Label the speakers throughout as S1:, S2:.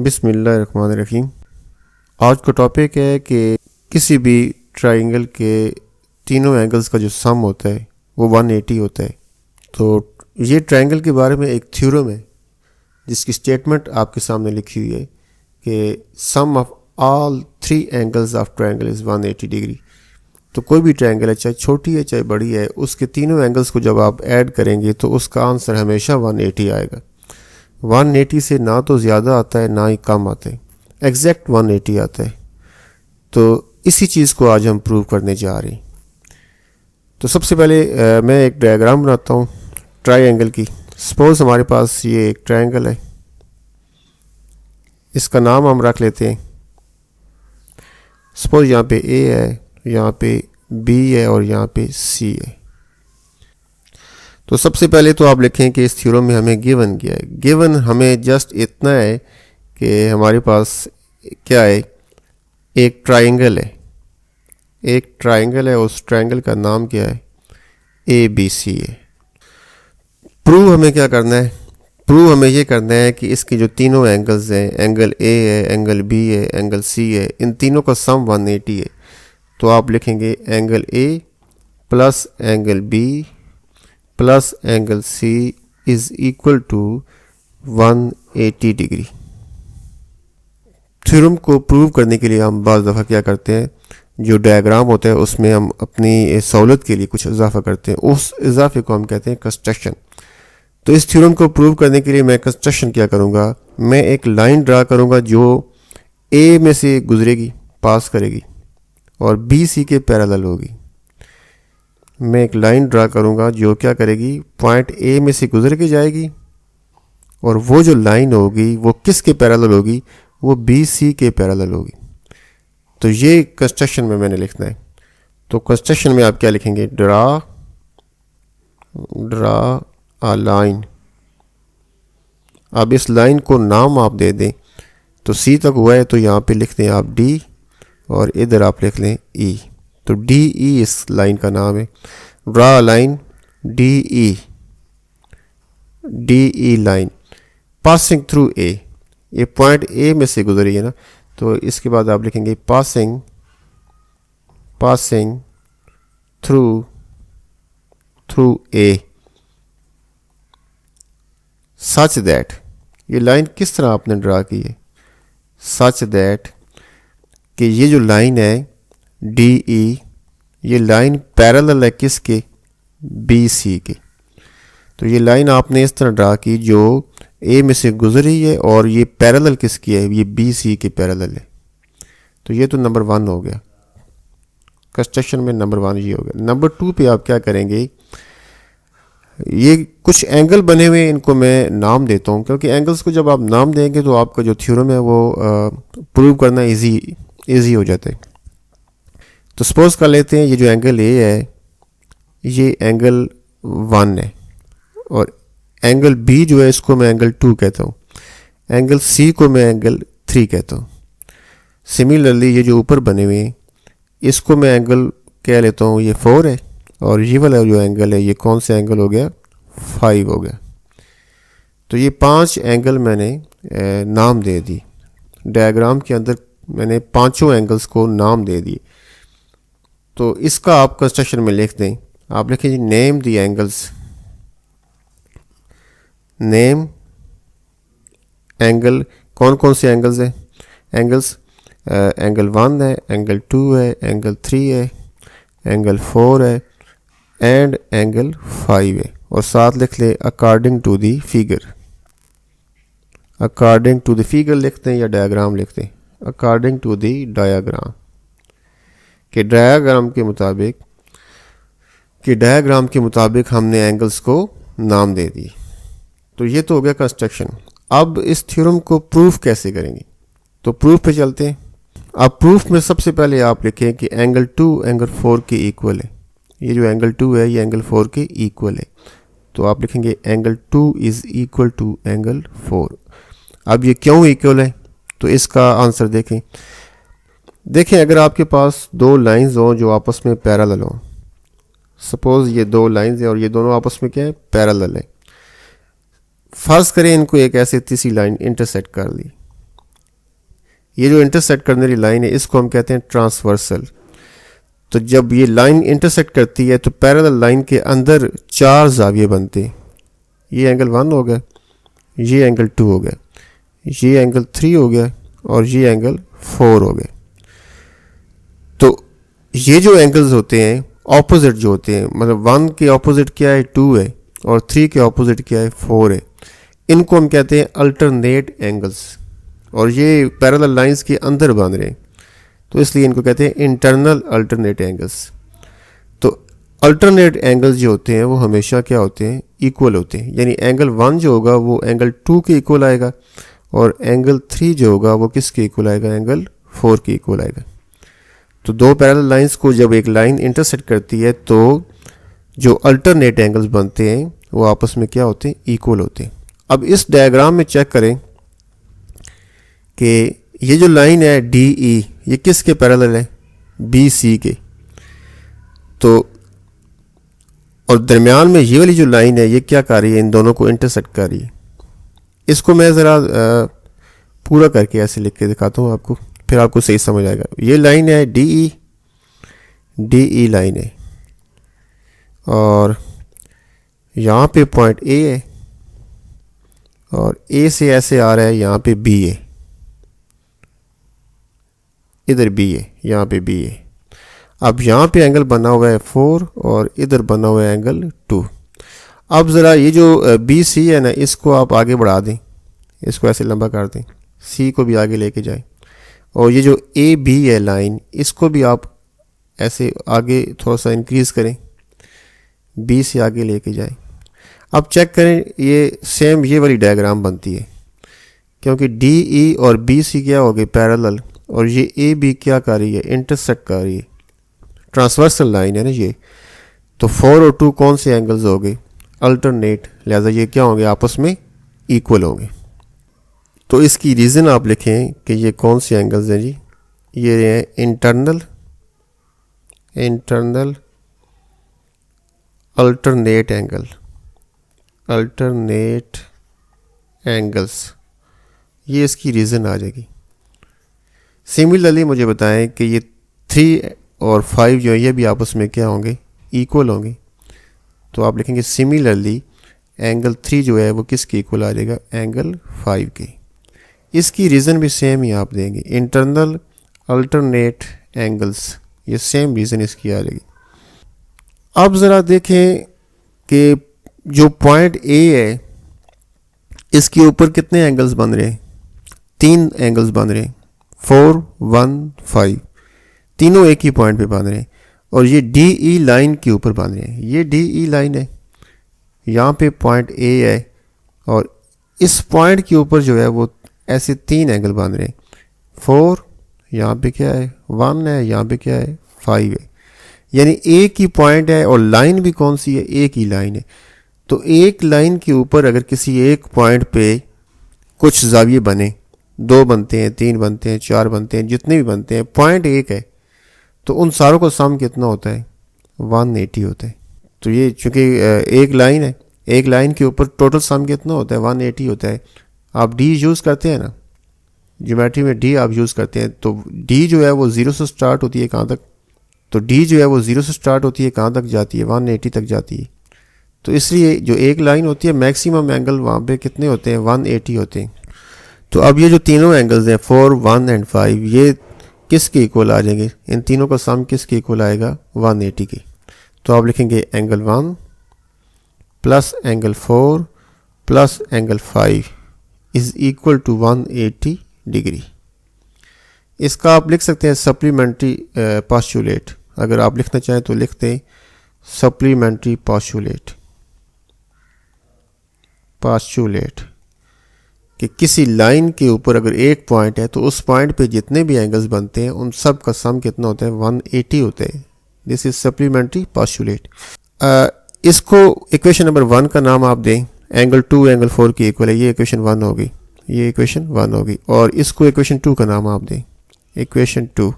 S1: बिस्मिल्लाहिर्रहमानिर्रहीम। आज का टॉपिक है कि किसी भी ट्राइंगल के तीनों एंगल्स का जो सम होता है वो 180 होता है। तो ये ट्राइंगल के बारे में एक थ्योरम है जिसकी स्टेटमेंट आपके सामने लिखी हुई है कि sum of all 3 angles of triangle is 180 degree. तो कोई भी ट्राइंगल है, चाहे छोटी है चाहे बड़ी है, उसके तीनों एंगल्स को जब आप ऐड करेंगे तो उसका आंसर हमेशा 180 आएगा। 180 से ना तो ज़्यादा आता है ना ही कम आता है, एग्जैक्ट 180 आता है। तो इसी चीज़ को आज हम प्रूव करने जा रहे हैं। तो सबसे पहले मैं एक डायग्राम बनाता हूँ ट्राइंगल की। सपोज़ हमारे पास ये एक ट्राइंगल है, इसका नाम हम रख लेते हैं। सपोज़ यहाँ पे ए है, यहाँ पे बी है और यहाँ पे सी है। तो सबसे पहले तो आप लिखें कि इस थ्योरम में हमें गिवन किया है। गिवन हमें जस्ट इतना है कि हमारे पास क्या है, एक ट्राइंगल है। एक ट्राइंगल है, उस ट्राइंगल का नाम क्या है, ए बी सी है। प्रूव हमें क्या करना है, प्रूव हमें ये करना है कि इसके जो तीनों एंगल्स हैं, एंगल ए है, एंगल बी है, एंगल सी है, इन तीनों का सम 180 है। तो आप लिखेंगे angle A plus angle B plus angle C is equal to 180 degree. Theorem को प्रूव करने के लिए हम बाज़ दफ़ा क्या करते हैं, जो डायग्राम होता है उसमें हम अपनी सहूलत के लिए कुछ इजाफा करते हैं, उस इजाफे को हम कहते हैं कंस्ट्रक्शन। तो इस थ्योरम को प्रूव करने के लिए मैं कंस्ट्रक्शन क्या करूँगा, मैं एक लाइन ड्रा करूँगा जो ए में से गुजरेगी, पास करेगी और बी सी के पैरेलल होगी। मैं एक लाइन ड्रा करूँगा जो क्या करेगी, पॉइंट ए में से गुजर के जाएगी और वो जो लाइन होगी वो किसके पैरेलल होगी, वो बी सी के पैरेलल होगी। तो ये कंस्ट्रक्शन में मैंने लिखना है। तो कंस्ट्रक्शन में आप क्या लिखेंगे, ड्रा अ लाइन। अब इस लाइन को नाम आप दे दें। तो सी तक हुआ है तो यहाँ पे लिख दें आप डी और इधर आप लिख लें ई। तो डी ई इस लाइन का नाम है। Draw line D E line passing through a. ये पॉइंट ए में से गुजरी है ना, तो इसके बाद आप लिखेंगे passing through a such that. ये लाइन किस तरह आपने ड्रा की है, सच दैट कि ये जो लाइन है डी ई, ये लाइन पैरेलल है किसके, बी सी के। तो ये लाइन आपने इस तरह ड्रा की जो ए में से गुजरी है और ये पैरेलल किसकी है, ये बी सी के पैरेलल है। तो ये तो नंबर 1 हो गया, कंस्ट्रक्शन में नंबर 1 ये हो गया। नंबर 2 पे आप क्या करेंगे, ये कुछ एंगल बने हुए हैं, इनको मैं नाम देता हूँ, क्योंकि एंगल्स को जब आप नाम देंगे तो आपका जो थ्योरम है वो प्रूव करना इजी हो जाता है। तो सपोज कर लेते हैं ये जो एंगल ए है ये एंगल 1 है और एंगल बी जो है इसको मैं एंगल 2 कहता हूँ, एंगल सी को मैं एंगल 3 कहता हूँ। सिमिलरली ये जो ऊपर बने हुए हैं इसको मैं एंगल कह लेता हूँ, ये 4 है और ये वाला जो एंगल है ये कौन सा एंगल हो गया, 5 हो गया। तो ये 5 एंगल मैंने नाम दे दी। डायग्राम के अंदर मैंने पांचों एंगल्स को नाम दे दिए। तो इसका आप कंस्ट्रक्शन में लिख दें। आप लिखें name the angles, name angle, कौन कौन से एंगल्स हैं, एंगल्स एंगल 1 है, एंगल 2 है, एंगल 3 है, एंगल 4 है एंड एंगल 5 है। और साथ लिख ले according to the figure. According to the figure लिखते हैं या डायग्राम लिखते हैं, अकॉर्डिंग टू दी डायग्राम, कि डायग्राम के मुताबिक हमने एंगल्स को नाम दे दिए। तो ये तो हो गया कंस्ट्रक्शन। अब इस थ्योरम को प्रूफ कैसे करेंगे, तो प्रूफ पे चलते हैं। अब प्रूफ में सबसे पहले आप लिखें कि एंगल 2 एंगल 4 के इक्वल है। ये जो एंगल 2 है ये एंगल 4 के इक्वल है। तो आप लिखेंगे angle 2 is equal to angle 4। अब ये क्यों इक्वल है, तो इसका आंसर देखें अगर आपके पास 2 लाइंस हों जो आपस में पैरेलल हों, सपोज ये 2 लाइंस हैं और ये दोनों आपस में क्या है, पैरेलल है। फर्ज करें इनको एक ऐसे तीसरी लाइन इंटरसेक्ट कर ली, ये जो इंटरसेक्ट करने वाली लाइन है इसको हम कहते हैं ट्रांसवर्सल। तो जब ये लाइन इंटरसेक्ट करती है तो पैरेलल लाइन के अंदर 4 जाविये बनते हैं। ये एंगल 1 हो गया, ये एंगल 2 हो गया, ये एंगल 3 हो गया और ये एंगल 4 हो गया। तो ये जो एंगल्स होते हैं ऑपोजिट जो होते हैं, मतलब 1 के ऑपोजिट क्या है 2 है और 3 के ऑपोजिट क्या है 4 है, इनको हम कहते हैं अल्टरनेट एंगल्स। और ये पैरेलल लाइंस के अंदर बन रहे हैं तो इसलिए इनको कहते हैं इंटरनल अल्टरनेट एंगल्स। तो अल्टरनेट एंगल्स जो होते हैं वो हमेशा क्या होते हैं, इक्वल होते हैं। यानी एंगल 1 जो होगा वो एंगल 2 के इक्वल आएगा और एंगल 3 जो होगा वो किसके इक्वल आएगा, एंगल 4 के इक्वल आएगा। तो दो पैरेलल लाइंस को जब एक लाइन इंटरसेक्ट करती है तो जो अल्टरनेट एंगल्स बनते हैं वो आपस में क्या होते हैं, इक्वल होते हैं। अब इस डायग्राम में चेक करें कि ये जो लाइन है डी ई ये किसके पैरेलल है, बी सी के। तो और दरमियान में ये वाली जो लाइन है ये क्या कर रही है, इन दोनों को इंटरसेक्ट कर रही है। इसको मैं ज़रा पूरा करके ऐसे लिख के दिखाता हूँ आपको, फिर आपको सही समझ आएगा। ये लाइन है डी ई लाइन है और यहाँ पे पॉइंट ए है और ए से ऐसे आ रहा है यहाँ पे बी है, इधर बी है, यहाँ पे बी है। अब यहाँ पे एंगल बना हुआ है 4 और इधर बना हुआ है एंगल 2। अब ज़रा ये जो बी सी है ना इसको आप आगे बढ़ा दें, इसको ऐसे लंबा कर दें, सी को भी आगे लेके जाएं और ये जो ए बी है लाइन इसको भी आप ऐसे आगे थोड़ा सा इंक्रीज़ करें, बी से आगे लेके जाएं। अब चेक करें ये सेम ये वाली डायग्राम बनती है क्योंकि डी ई और बी सी क्या हो गए पैरेलल और ये ए बी क्या कर रही है, इंटरसेक्ट कर रही है, ट्रांसवर्सल लाइन है ना ये। तो 4 और 2 कौन से एंगल्स हो गए, अल्टरनेट, लिहाजा ये क्या होंगे, आपस में इक्वल होंगे। तो इसकी रीज़न आप लिखें कि ये कौन से एंगल्स हैं जी, ये हैं इंटरनल अल्टरनेट एंगल्स, ये इसकी रीज़न आ जाएगी। सिमिलरली मुझे बताएं कि ये 3 और 5 जो है ये भी आपस में क्या होंगे, इक्वल होंगे। तो आप लिखेंगे सिमिलरली एंगल 3 जो है वो किसके इक्वल आ जाएगा, एंगल 5 के। इसकी रीज़न भी सेम ही आप देंगे, इंटरनल अल्टरनेट एंगल्स, ये सेम रीज़न इसकी आ जाएगी। अब ज़रा देखें कि जो पॉइंट ए है इसके ऊपर कितने एंगल्स बन रहे हैं, 3 एंगल्स बन रहे हैं, 4, 1, 5, तीनों एक ही पॉइंट पे बन रहे हैं और ये डी ई लाइन के ऊपर बन रहे हैं। ये डी ई लाइन है, यहाँ पे पॉइंट ए है और इस पॉइंट के ऊपर जो है वो ऐसे 3 एंगल बन रहे हैं, 4, यहाँ पे क्या है 1 है, यहाँ पे क्या है 5 है। यानी एक ही पॉइंट है और लाइन भी कौन सी है, एक ही लाइन है। तो एक लाइन के ऊपर अगर किसी एक पॉइंट पे कुछ जाविये बने, 2 बनते हैं, 3 बनते हैं, 4 बनते हैं, जितने भी बनते हैं, पॉइंट एक है तो उन सारों का सम कितना होता है, 180 होता है। तो ये चूँकि एक लाइन है, एक लाइन के ऊपर टोटल सम कितना होता है, 180 होता है। आप डी यूज़ करते हैं ना, ज्योमेट्री में डी आप यूज़ करते हैं, तो डी जो है वो 0 से स्टार्ट होती है कहाँ तक, तो डी जो है वो 0 से स्टार्ट होती है कहाँ तक जाती है, 180 तक जाती है। तो इसलिए जो एक लाइन होती है मैक्सिमम एंगल वहाँ पे कितने होते हैं, 180 होते हैं। तो अब ये जो तीनों एंगल्स हैं 4, 1 एंड 5 ये किसके इक्वल आ जाएंगे, इन तीनों का सम किसके इक्वल आएगा, 180 के। तो आप लिखेंगे angle 1 plus angle 4 plus angle 5 is equal to 180 degree. इसका आप लिख सकते हैं सप्लीमेंट्री पोस्टुलेट, अगर आप लिखना चाहें तो लिखते हैं सप्लीमेंट्री पोस्टुलेट कि किसी लाइन के ऊपर अगर एक पॉइंट है तो उस पॉइंट पे जितने भी एंगल्स बनते हैं उन सब का सम कितना होता है, 180 होते हैं। This is supplementary postulate. इसको इक्वेशन नंबर 1 का नाम आप दें, एंगल 2 एंगल 4 की इक्वल है, ये इक्वेशन 1 होगी, ये इक्वेशन 1 होगी। और इसको इक्वेशन 2 का नाम आप दें, इक्वेशन 2।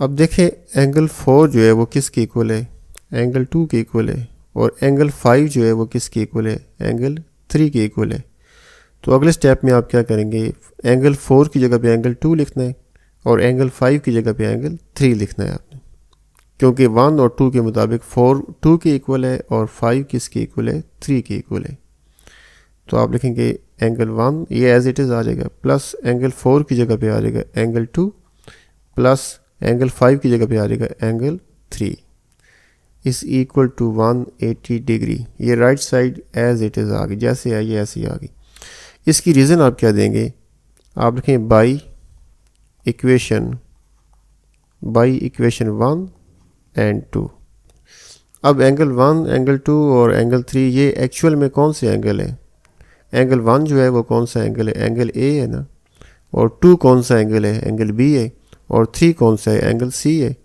S1: अब देखें एंगल 4 जो है वो किसके इक्वल है, एंगल 2 के इक्वल है और एंगल 5 जो है वो किसके इक्वल है, एंगल 3 के इक्वल है। तो अगले स्टेप में आप क्या करेंगे, एंगल 4 की जगह पे एंगल 2 लिखना है और एंगल 5 की जगह पे एंगल 3 लिखना है आपने, क्योंकि 1 और 2 के मुताबिक 4 2 के इक्वल है और 5 किसके इक्वल है, 3 के इक्वल है। तो आप लिखेंगे एंगल 1 ये एज इट इज़ आ जाएगा, प्लस एंगल 4 की जगह पे आ जाएगा एंगल 2, प्लस एंगल 5 की जगह पे आ जाएगा angle 3 is equal to 180 degree. ये right side as it is आ गई, जैसे आई ऐसे ही आ गई। इसकी रीज़न आप क्या देंगे, आप लिखें बाई इक्वेशन 1 एंड 2। अब एंगल 1 एंगल 2 और एंगल 3 ये एक्चुअल में कौन से एंगल है, एंगल 1 जो है वो कौन सा एंगल है, एंगल ए है ना, और 2 कौन सा एंगल है, एंगल बी है, और 3 कौन सा है, एंगल सी है।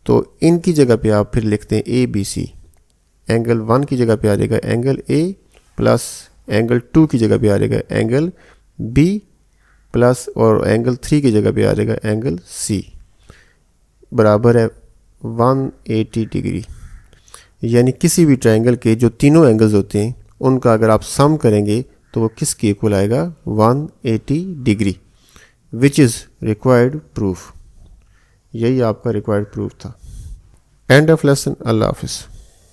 S1: तो इनकी जगह पे आप फिर लिखते हैं ए बी सी। एंगल 1 की जगह पे आ जाएगा एंगल ए, प्लस एंगल 2 की जगह पे आ जाएगा एंगल बी, प्लस और एंगल 3 की जगह पे आ जाएगा एंगल सी, बराबर है 180 डिग्री। यानी किसी भी ट्रायंगल के जो तीनों एंगल्स होते हैं उनका अगर आप सम करेंगे तो वो किसके इक्वल आएगा, 180 degree, which is required proof. यही आपका रिक्वायर्ड प्रूफ था। End of lesson. अल्लाह हाफिज़।